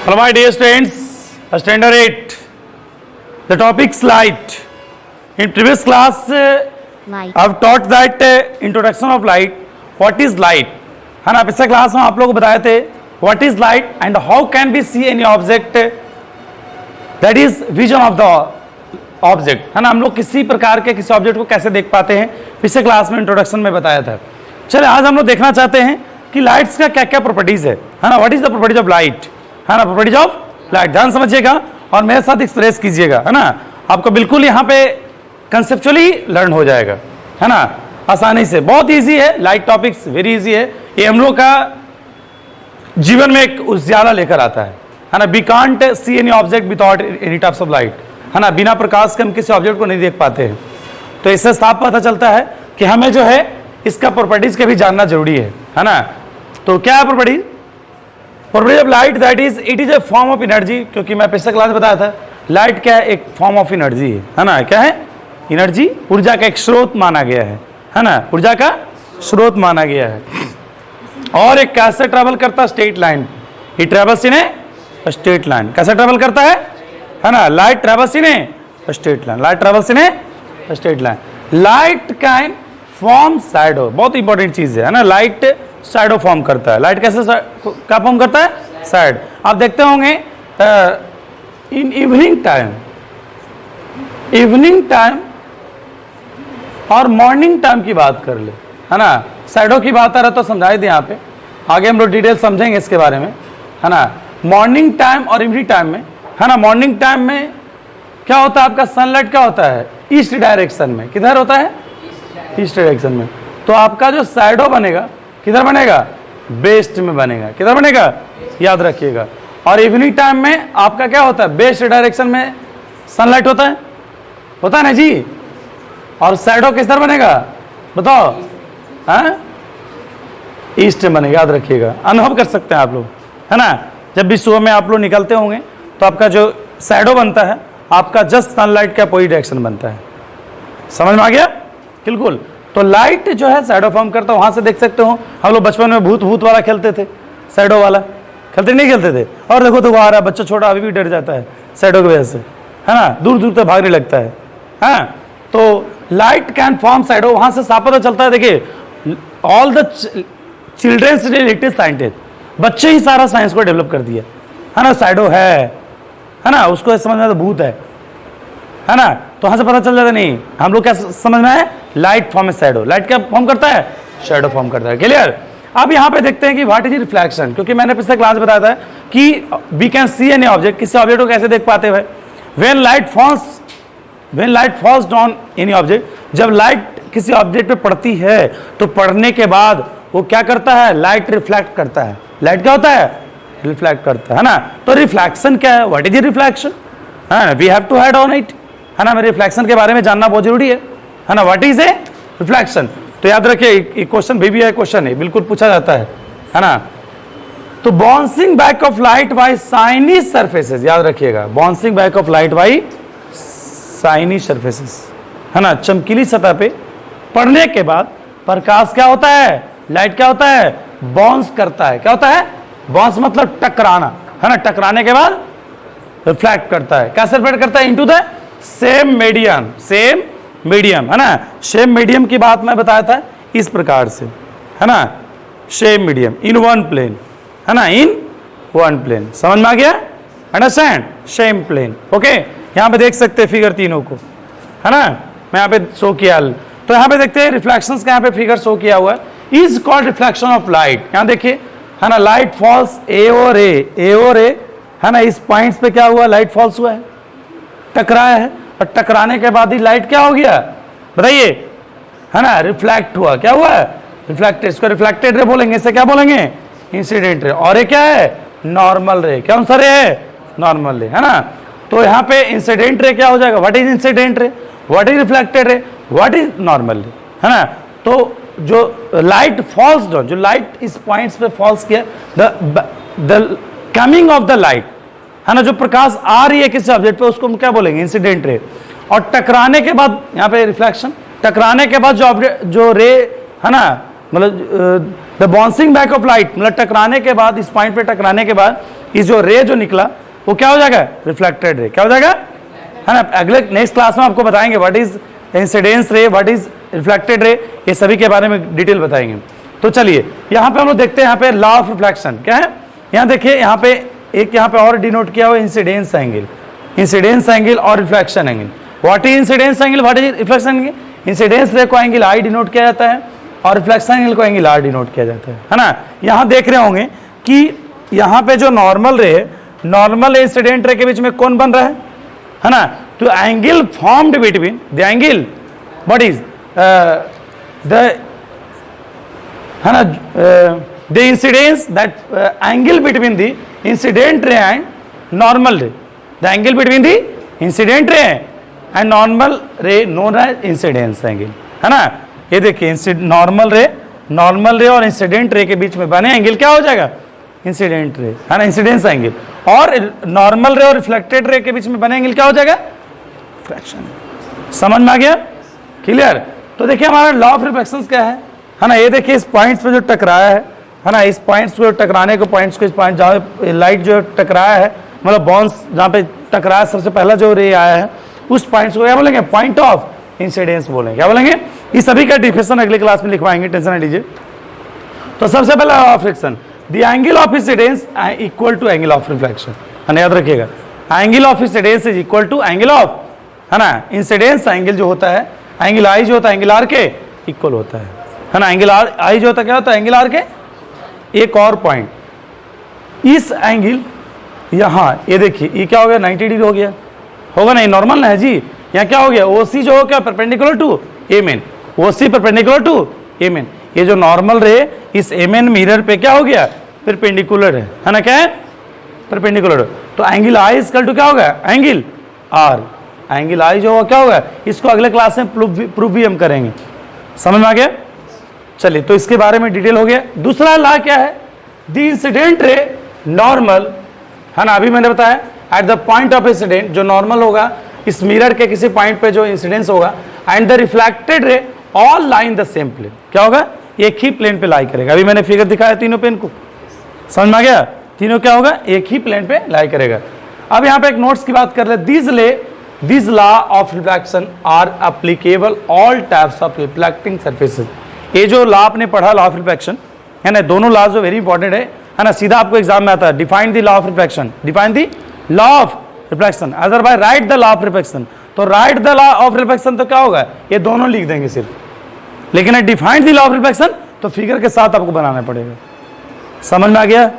Hello my dear students, standard 8. The topic's light. In previous class, light. I've taught that introduction of light. What is light? है ना, पिछले class में आप लोगों को बताए थे what is light and how can we see any object, that is vision of the object. है ना, हम लोग किसी प्रकार के किसी ऑब्जेक्ट को कैसे देख पाते हैं, पिछले क्लास में इंट्रोडक्शन में बताया था. चलिए आज हम लोग देखना चाहते हैं कि लाइट्स का क्या क्या प्रॉपर्टीज है ना, what is the properties of light, है ना, प्रॉपर्टीज ऑफ लाइट. ध्यान समझिएगा और मेरे साथ एक्सप्रेस कीजिएगा, है ना, आपको बिल्कुल यहाँ पे कंसेप्चुअली लर्न हो जाएगा, है ना, आसानी से. बहुत इजी है, लाइट टॉपिक्स वेरी इजी है. ये हम लोग का जीवन में एक उजाला लेकर आता है ना. We can't see any object without any types of light, है ना, बिना प्रकाश के हम किसी ऑब्जेक्ट को नहीं देख पाते हैं. तो इससे साफ पता चलता है कि हमें जो है इसका प्रॉपर्टीज के भी जानना जरूरी है ना. तो क्या है property? Property of light that is it is a form of energy. क्योंकि मैं पिछले क्लास में बताया था लाइट क्या है, एक फॉर्म ऑफ एनर्जी है ना. क्या है? एनर्जी, ऊर्जा का एक स्रोत माना गया है ना, ऊर्जा का स्रोत माना गया है. और एक कैसे ट्रेवल करता है? Straight line. He travels in a straight line. कैसे ट्रेवल करता है ना, light travels in a straight line. Light travels in a straight line. Light can form shadow. बहुत इंपॉर्टेंट चीज है ना, लाइट शैडो फॉर्म करता है. लाइट कैसे क्या फॉर्म करता है? शैड. आप देखते होंगे इन इवनिंग टाइम और मॉर्निंग टाइम की बात कर ले, है ना, शैडो की बात आ रहा तो समझाई दे. यहाँ पे आगे हम लोग डिटेल समझेंगे इसके बारे में, है ना. मॉर्निंग टाइम और इवनिंग टाइम में, है ना, मॉर्निंग टाइम में क्या होता है, आपका सनलाइट क्या होता है, ईस्ट डायरेक्शन में. किधर होता है? ईस्ट डायरेक्शन में. तो आपका जो शैडो बनेगा किधर बनेगा? वेस्ट में बनेगा. किधर बनेगा? याद रखिएगा. और इवनिंग टाइम में आपका क्या होता है? वेस्ट डायरेक्शन में सनलाइट होता है ना जी. और शैडो किधर बनेगा बताओ? हाँ, ईस्ट में बनेगा. याद रखिएगा, अनुभव कर सकते हैं आप लोग, है ना. जब भी सुबह में आप लोग निकलते होंगे तो आपका जो शैडो बनता है आपका जस्ट सनलाइट का अपोजिट डायरेक्शन बनता है. समझ में आ गया? बिल्कुल. तो लाइट जो है शैडो फॉर्म करता है. वहां से देख सकते हो हम लोग बचपन में भूत वाला खेलते थे, शैडो वाला खेलते नहीं खेलते थे. और देखो तो वो आ रहा है, बच्चा छोटा अभी भी डर जाता है शैडो की वजह से, है ना, दूर दूर तक भागने लगता है. हाँ, तो लाइट कैन फॉर्म शैडो. वहां से साफ पता चलता है. देखिए all the childrens related scientist, बच्चे ही सारा साइंस को डेवलप कर दिया, है ना. शैडो है ना, उसको समझ में तो भूत है ना. तो वहां से पता चल जाता नहीं. हम लोग क्या समझना है? लाइट फॉर्म है शैडो. लाइट क्या फॉर्म करता है? शैडो फॉर्म करता है. क्लियर? अब यहाँ पे देखते हैं कि व्हाट इज रिफ्लेक्शन. क्योंकि मैंने पिछले क्लास बताया था कि we can see any object, किसी ऑब्जेक्ट को कैसे देख पाते हैं. When light falls down any object, जब लाइट किसी ऑब्जेक्ट पे पड़ती है तो पड़ने के बाद वो क्या करता है? लाइट रिफ्लेक्ट करता है. लाइट क्या होता है? रिफ्लेक्ट करता है ना. तो रिफ्लेक्शन क्या है? What is reflection, we have to had on it, है ना. मेरे रिफ्लेक्शन के बारे में जानना बहुत जरूरी है ना. What is a reflection? तो याद रखिए, एक क्वेश्चन भी है, क्वेश्चन है, बिल्कुल पूछा जाता है ना. तो bouncing back of light by shiny surfaces. याद रखिएगा, bouncing back of light by shiny surfaces, है ना. चमकीली सतह पे पड़ने के बाद प्रकाश क्या होता है? लाइट क्या होता है? बाउंस करता है. क्या होता है? बाउंस मतलब टकराना, है ना. टकराने के बाद रिफ्लेक्ट करता है. कैसे रिफ्लेक्ट करता है? Into the same medium. Same medium, है ना. सेम मीडियम की बात मैं बताया था इस प्रकार से, है ना. Same medium in one plane, है ना, इन वन प्लेन. समझ में आ गया? अंडरस्टैंड? Same plane. ओके, यहाँ पे देख सकते हैं फिगर तीनों को, है ना. मैं यहाँ पे शो किया. तो यहाँ पे देखते हैं रिफ्लेक्शंस का यहाँ पे फिगर शो किया हुआ है. Is called reflection of light. यहाँ देखिए, है ना, लाइट फॉल्स ए और ए, है ना. इस पॉइंट्स पे क्या हुआ? लाइट फॉल्स हुआ है, टकराया है. और टकराने के बाद ही लाइट क्या हो गया बताइए, है ना, रिफ्लेक्ट हुआ. क्या हुआ? रिफ्लेक्टेड. इसको रिफ्लेक्टेड रे बोलेंगे. इसे क्या बोलेंगे? Incident ray. और ये क्या है? नॉर्मल रे. कौन सा रे है? नॉर्मल रे, है ना. तो यहाँ पे इंसिडेंट रे क्या हो जाएगा? What is incident ray, what is reflected ray, what is normal रे, है ना. तो जो लाइट फॉल्स डाउन, जो लाइट इस पॉइंट्स पे फॉल्स किया, the coming of the light, है ना, जो प्रकाश आ रही है किसी ऑब्जेक्ट पे, उसको हम क्या बोलेंगे? Incident ray. और टकराने के बाद यहाँ पे रिफ्लेक्शन. टकराने के बाद जो ऑब्जेक्ट, जो रे, है ना, मतलब the bouncing back of light, मतलब टकराने के बाद, इस पॉइंट पे टकराने के बाद इस जो रे जो निकला वो क्या हो जाएगा, रिफ्लेक्टेड रे। क्या हो जाएगा, है ना। अगले नेक्स्ट क्लास में आपको बताएंगे व्हाट इज इंसिडेंस रे, व्हाट इज रिफ्लेक्टेड रे, ये सभी के बारे में डिटेल बताएंगे। तो चलिए यहाँ पे हम लोग देखते हैं, यहाँ पे लॉ ऑफ रिफ्लेक्शन क्या है। यहाँ देखिए, यहाँ पे एक यहाँ पे और डिनोट किया हुआ इंसिडेंस एंगल, इंसिडेंस एंगल और reflection angle. What is incidence angle, what is reflection angle. Incidence रे को एंगल आई डिनोट किया जाता है और रिफ्लेक्शन एंगल को एंगल आर डिनोट किया जाता है ना। यहाँ देख रहे होंगे कि यहाँ पे जो नॉर्मल रे है, नॉर्मल इंसिडेंट रे के बीच में कौन बन रहा है ना। तो angle formed between the angle, what is the, है ना, the incidence, that angle between the incident ray and normal ray, the angle between the incident ray and normal ray known as incidence angle, है ना। ये देखिए normal रे और incident ray के बीच में बने एंगल क्या हो जाएगा, इंसिडेंट रे, है ना, इंसिडेंस एंगल। और नॉर्मल रे और रिफ्लेक्टेड रे के बीच में बने एंगल क्या हो जाएगा, रिफ्लेक्शन। समझ में आ गया, क्लियर। तो देखिए हमारा लॉ ऑफ रिफ्लेक्शन क्या है ना। ये देखिए इस पॉइंट्स पे जो टकराया है ना, इस पॉइंट्स को टकराने को, पॉइंट्स को, इस पॉइंट जहाँ लाइट जो टकराया है, मतलब बॉन्स जहाँ पे टकराया सबसे पहला जो रे आया है, उस पॉइंट्स को क्या बोलेंगे, पॉइंट ऑफ इंसिडेंस बोलेंगे। क्या बोलेंगे, इस सभी का डिफिनेशन अगले क्लास में लिखवाएंगे, टेंशन न लीजिए। तो सबसे पहला law of reflection, the angle of incidence equal to angle of reflection, है ना, याद रखिएगा। Angle of incidence is equal to angle of, है ना, इंसिडेंस एंगल जो होता है, एंगल आई जो होता है एंगल आर के इक्वल होता है ना। एंगल आर आई जो होता है क्या होता है, एंगल आर के। एक और पॉइंट, इस एंगल यहाँ ये देखिए, ये क्या हो गया, 90 डिग्री हो गया, होगा नहीं, नॉर्मल ना है जी। यहाँ क्या हो गया, ओसी जो हो क्या, perpendicular to a main, OC perpendicular to a main. ये जो नॉर्मल रे इस ए मेन मिरर पे क्या हो गया, परपेंडिकुलर है ना, क्या है, परपेंडिकुलर। तो एंगल आई इक्वल टू क्या होगा, एंगल आर। एंगल आई जो होगा क्या होगा, इसको अगले क्लास में प्रूफ भी हम करेंगे। समझ में आ गया, चलिए। तो इसके बारे में डिटेल हो गया। दूसरा लॉ क्या है, द इंसिडेंट रे नॉर्मल, है ना, अभी मैंने बताया at the point of incident, जो नॉर्मल होगा इस मिरर के किसी पॉइंट पे जो इंसिडेंस होगा, and the reflected ray all lie in the same plane. क्या होगा, एक ही प्लेन पे लाई करेगा। अभी मैंने फिगर दिखाया तीनों पेन को, समझ में आ गया, तीनों क्या होगा, एक ही प्लेन पे लाई करेगा। अब यहाँ पे एक नोट्स की बात कर ले, this law of reflection are applicable all types of reflecting surfaces. ये जो लॉ आपने पढ़ा, लॉ ऑफ रिफ्लेक्शन, है ना, दोनों लॉ जो वेरी इंपॉर्टेंट है ना, सीधा आपको एग्जाम में आता है। Define the law of reflection, define the law of reflection, otherwise write the law of reflection. तो write the law of reflection तो क्या होगा, ये दोनों लिख देंगे सिर्फ, लेकिन define the law of reflection तो फिगर के साथ आपको बनाना पड़ेगा। समझ में आ गया,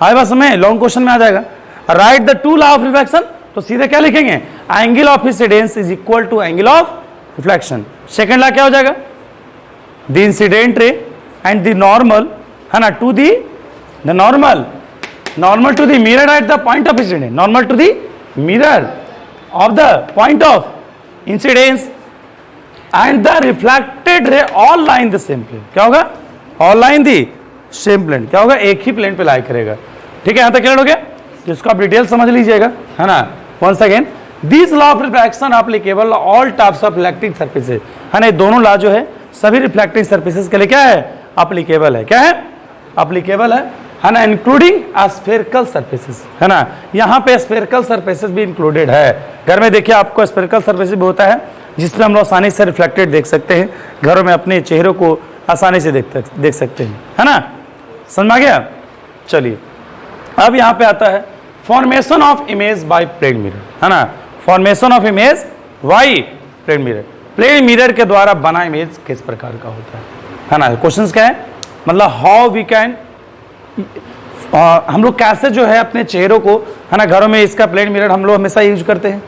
आए बात समझ, लॉन्ग क्वेश्चन में आ जाएगा। Write the two law of reflection, तो सीधे क्या लिखेंगे, angle of incidence is equal to angle of reflection. Second law क्या हो जाएगा, the incident ray and the normal, है ना, to the normal to the mirror at the point of incidence, normal to the mirror of the point of incidence and the reflected ray all lie in the same plane। क्या होगा, all lie in the same plane, क्या होगा, एक ही plane पे लाई करेगा। ठीक है, यहाँ तक क्लियर हो गया, जिसको आप डिटेल समझ लीजिएगा, है ना। Once again, this law of reflection applicable all types of reflecting surfaces, है ना। दोनों लॉ जो है सभी रिफ्लेक्टिंग सर्फेसेस के लिए क्या है, एप्लीकेबल है। क्या है, एप्लीकेबल है ना, इंक्लूडिंग स्फेरिकल सर्फेसेस, है ना। यहाँ पे स्फेरिकल सर्फेसेस भी इंक्लूडेड है। घर में देखिए आपको स्फेरिकल सर्फेसेस भी होता है जिसमें हम लोग आसानी से रिफ्लेक्टेड देख सकते हैं, घरों में अपने चेहरों को आसानी से देख सकते हैं, है ना। समझ में आ गया, चलिए। अब यहाँ पे आता है formation of image by plane mirror, है ना। Formation of image by plane mirror, plane mirror के द्वारा बना इमेज किस प्रकार का होता है ना। क्वेश्चन क्या है, मतलब हाउ वी कैन, हम लोग कैसे जो है अपने चेहरों को, है ना, घरों में इसका प्लेन मिरर हम लोग हमेशा यूज करते हैं,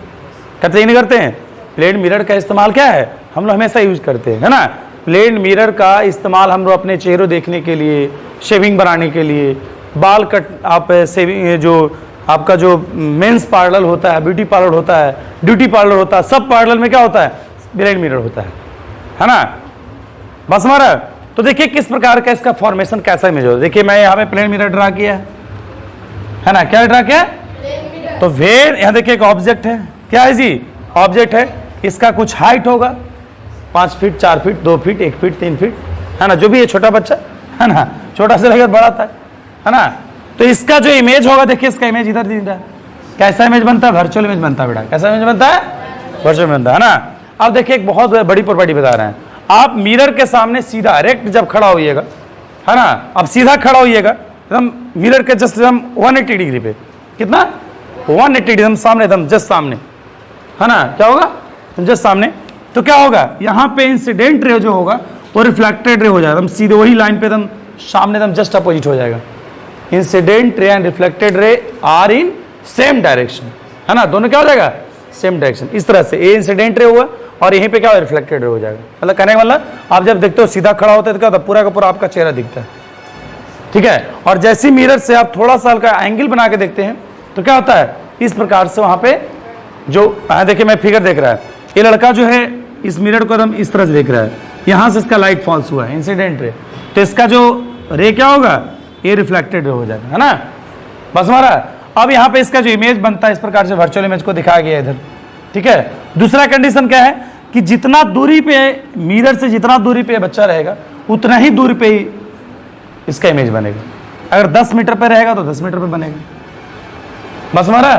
करते ही नहीं करते हैं। प्लेन मिरर का इस्तेमाल क्या है, हम लोग हमेशा यूज करते हैं, है ना। प्लेन मिरर का इस्तेमाल हम लोग अपने चेहरों देखने के लिए, शेविंग बनाने के लिए, बाल कट, आप शेविंग, जो आपका जो मेंस पार्लर होता है, ब्यूटी पार्लर होता है, ड्यूटी पार्लर होता है, सब पार्लर में क्या होता है, प्लेन मिरर होता है ना। बस हमारा, तो देखिए किस प्रकार का इसका फॉर्मेशन कैसा इमेज होता है। देखिए मैं यहाँ पे प्लेन मिरर ड्रा किया है ना, क्या ड्रा किया, तो वेर, यहाँ देखिए एक ऑब्जेक्ट है, क्या है जी, ऑब्जेक्ट है, इसका कुछ हाइट होगा 5 feet, 4 feet, 2 feet, 1 feet, 3 feet, है ना, जो भी है छोटा बच्चा, है ना, छोटा से लेकर बड़ा तक, है ना। तो इसका जो इमेज होगा, देखिए इसका इमेज इधर दिख रहा है, कैसा इमेज बनता है, वर्चुअल इमेज बनता है बेटा, कैसा इमेज बनता है, वर्चुअल बनता है ना। अब देखिए एक बहुत बड़ी प्रॉपर्टी बता रहे हैं, आप मिरर के सामने सीधा डायरेक्ट जब खड़ा होइएगा, है ना, अब सीधा खड़ा होइएगा एकदम मिरर के जस्ट एकदम 180 डिग्री पे, कितना 180 डिग्री एकदम सामने, एकदम जस्ट सामने, है ना, क्या होगा जस्ट सामने। तो क्या होगा, यहाँ पे इंसिडेंट रे जो होगा वो रिफ्लेक्टेड रे हो जाएगा, एकदम सीधे वही लाइन पे एकदम सामने एकदम जस्ट अपोजिट हो जाएगा। Incident ray and reflected ray are in same direction, है ना, दोनों क्या हो जाएगा, सेम डायरेक्शन। इस तरह से ये इंसिडेंट रे हुआ और यहीं पे क्या रिफ्लेक्टेड रे हो जाएगा। मतलब कहने का मतलब आप जब देखते हो सीधा खड़ा होते हैं तो क्या होता है, पूरा का पूरा आपका चेहरा दिखता है, ठीक है। और जैसे मिरर से आप थोड़ा सा हल्का एंगल बना के देखते हैं तो क्या होता है, इस प्रकार से वहां पे जो देखिए मैं फिगर देख रहा है, ये लड़का जो है इस मिरर को एकदम इस तरह से देख रहा है, यहां से इसका लाइट फॉल्स हुआ है, इंसिडेंट रे, तो इसका जो रे क्या होगा, ये रिफ्लेक्टेड रे हो जाएगा, है ना, बस हमारा। अब यहाँ पे इसका जो इमेज बनता है इस प्रकार से वर्चुअल इमेज को दिखाया गया है इधर, ठीक है। दूसरा कंडीशन क्या है कि जितना दूरी पे मिरर से जितना दूरी पे बच्चा रहेगा उतना ही दूरी पे ही इसका इमेज बनेगा। अगर 10 मीटर पे रहेगा तो 10 मीटर पे बनेगा, बस हमारा।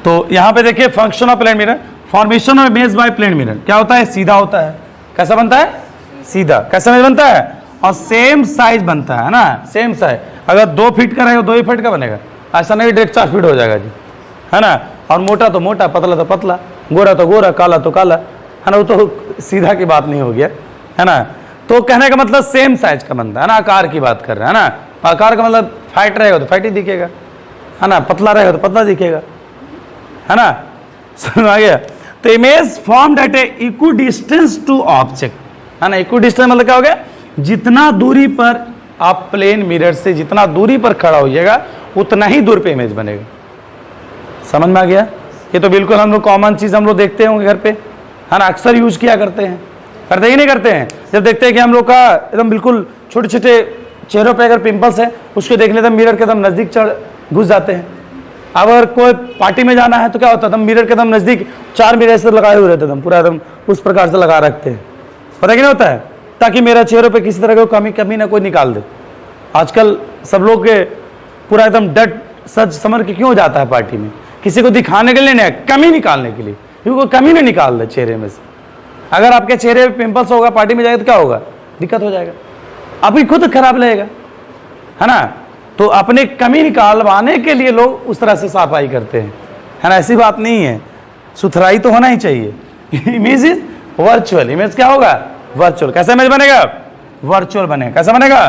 तो यहाँ पे देखिए function of plane mirror, formation of image by plane mirror क्या होता है, सीधा होता है, कैसा बनता है, सीधा, कैसा इमेज बनता है, और सेम साइज बनता है ना, सेम साइज। अगर 2 फीट का रहेगा 2 ही फीट का बनेगा, ऐसा नहीं डायरेक्ट 4 फीट हो जाएगा जी, है ना। और मोटा तो मोटा, पतला तो पतला, गोरा तो गोरा, काला तो काला, है ना, वो तो सीधा की बात नहीं हो गया, है ना। तो कहने का मतलब सेम साइज का बनता है ना, आकार की बात कर रहे हैं ना, आकार का मतलब फाइट रहेगा तो फाइट ही दिखेगा, है ना, पतला रहेगा तो पतला दिखेगा, है ना, समझ आ गया। तो image formed at a equal distance to object, है ना, इक्वल डिस्टेंस मतलब क्या हो गया, जितना दूरी पर आप प्लेन मिरर से जितना दूरी पर खड़ा होइएगा उतना ही दूर पे इमेज बनेगा, समझ में आ गया। ये तो बिल्कुल हम लोग कॉमन चीज हम लोग देखते होंगे घर पे, है ना, अक्सर यूज किया करते हैं, करते ही नहीं करते हैं। जब देखते हैं कि हम लोग का एकदम बिल्कुल छोटे छोटे चेहरों पे अगर पिंपल्स है, उसको देख लेते हैं मिरर के एकदम नजदीक घुस जाते हैं। अब अगर कोई पार्टी में जाना है तो क्या होता है, मिरर के एकदम नजदीक 4 मिरर से लगाए हुए रहते, एकदम पूरा एकदम उस प्रकार से लगा रखते हैं, पता क्या होता है, ताकि मेरा चेहरे पे किसी तरह का कमी ना कोई निकाल दे। आजकल सब लोग के पूरा एकदम डट सच समझ के क्यों जाता है पार्टी में, किसी को दिखाने के लिए नहीं, कमी निकालने के लिए, क्योंकि कमी नहीं निकाल दे चेहरे में से। अगर आपके चेहरे पे पिंपल्स होगा, पार्टी में जाएगा तो क्या होगा, दिक्कत हो जाएगा, आपकी खुद खराब लगेगा, है ना। तो अपने कमी निकालवाने के लिए लोग उस तरह से सफाई करते हैं, है ना, ऐसी बात नहीं है, सुथराई तो होना ही चाहिए। इमेज इज वर्चुअल, इमेज क्या होगा, वर्चुअल। कैसा इमेज बनेगा, वर्चुअल बनेगा, कैसा बनेगा,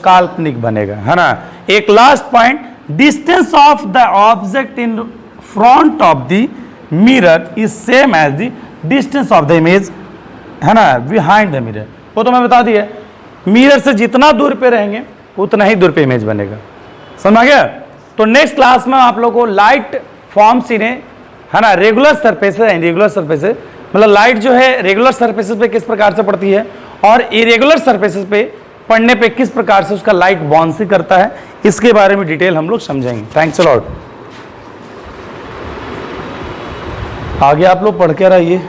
काल्पनिक बनेगा, है ना। एक last point, distance of the object in front of the mirror is same as the distance of the image, है ना, बिहाइंड द मिरर। वो तो मैं बता दिया, मिरर से जितना दूर पे रहेंगे उतना ही दूर पे इमेज बनेगा, समझ गया। तो नेक्स्ट क्लास में आप लोगों को लाइट फॉर्म्स इन, है ना, regular surfaces and irregular surfaces, मतलब लाइट जो है रेगुलर सरफेसेस पे किस प्रकार से पड़ती है और इरेगुलर सरफेसेस पे पढ़ने पे किस प्रकार से उसका लाइट बाउंस करता है, इसके बारे में डिटेल हम लोग समझेंगे। Thanks a lot. आगे आप लोग पढ़ के रहिए।